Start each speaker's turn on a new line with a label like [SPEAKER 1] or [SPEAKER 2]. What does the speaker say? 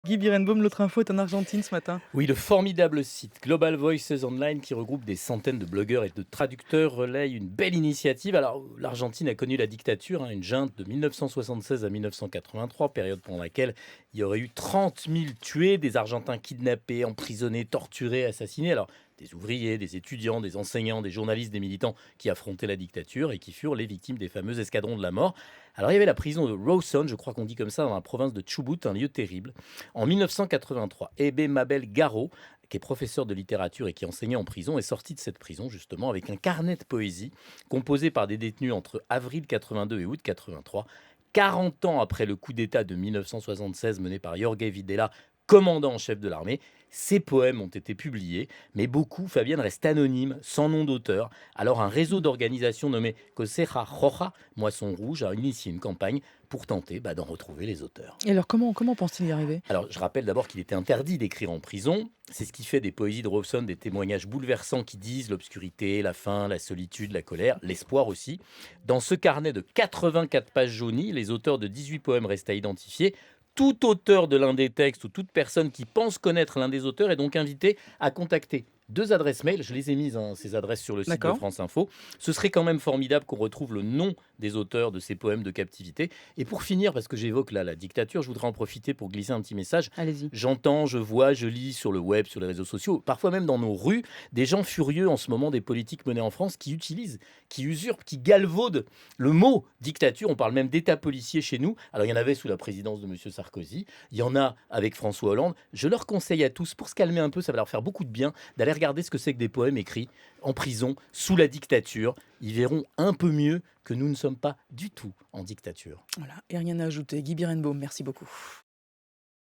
[SPEAKER 1] Guy Birenbaum, l'autre info est en Argentine ce matin.
[SPEAKER 2] Oui, le formidable site Global Voices Online qui regroupe des centaines de blogueurs et de traducteurs relaye une belle initiative. Alors, l'Argentine a connu la dictature, une junte de 1976 à 1983, période pendant laquelle il y aurait eu 30 000 tués, des Argentins kidnappés, emprisonnés, torturés, assassinés. Alors, des ouvriers, des étudiants, des enseignants, des journalistes, des militants qui affrontaient la dictature et qui furent les victimes des fameux escadrons de la mort. Alors, il y avait la prison de Rawson, je crois qu'on dit comme ça, dans la province de Chubut, un lieu terrible. En 1983, Ebe Mabel Garo, qui est professeur de littérature et qui enseignait en prison, est sorti de cette prison justement avec un carnet de poésie composé par des détenus entre avril 82 et août 83. 40 ans après le coup d'État de 1976 mené par Jorge Videla, commandant en chef de l'armée, ces poèmes ont été publiés, mais beaucoup, Fabienne, restent anonymes, sans nom d'auteur. Alors un réseau d'organisations nommé Cosecha Roja, Moisson Rouge, a initié une campagne pour tenter d'en retrouver les auteurs.
[SPEAKER 1] Et alors, comment pense-t-il y arriver?
[SPEAKER 2] Alors, je rappelle d'abord qu'il était interdit d'écrire en prison. C'est ce qui fait des poésies de Robson des témoignages bouleversants qui disent l'obscurité, la faim, la solitude, la colère, l'espoir aussi. Dans ce carnet de 84 pages jaunies, les auteurs de 18 poèmes restent à identifier. Tout auteur de l'un des textes ou toute personne qui pense connaître l'un des auteurs est donc invité à contacter deux adresses mail. Je les ai mises, ces adresses, sur le site de
[SPEAKER 1] D'accord.
[SPEAKER 2] France Info. Ce serait quand même formidable qu'on retrouve le nom des auteurs de ces poèmes de captivité. Et pour finir, parce que j'évoque là la dictature, je voudrais en profiter pour glisser un petit message.
[SPEAKER 1] Allez-y.
[SPEAKER 2] J'entends, je vois, je lis sur le web, sur les réseaux sociaux, parfois même dans nos rues, des gens furieux en ce moment des politiques menées en France qui utilisent, qui usurpent, qui galvaudent le mot dictature. On parle même d'état policier chez nous. Alors il y en avait sous la présidence de M. Sarkozy, il y en a avec François Hollande. Je leur conseille à tous, pour se calmer un peu, ça va leur faire beaucoup de bien, d'aller regarder ce que c'est que des poèmes écrits en prison, sous la dictature. Ils verront un peu mieux que nous ne sommes pas du tout en dictature.
[SPEAKER 1] Voilà, et rien à ajouter. Guy Birenbaum, merci beaucoup.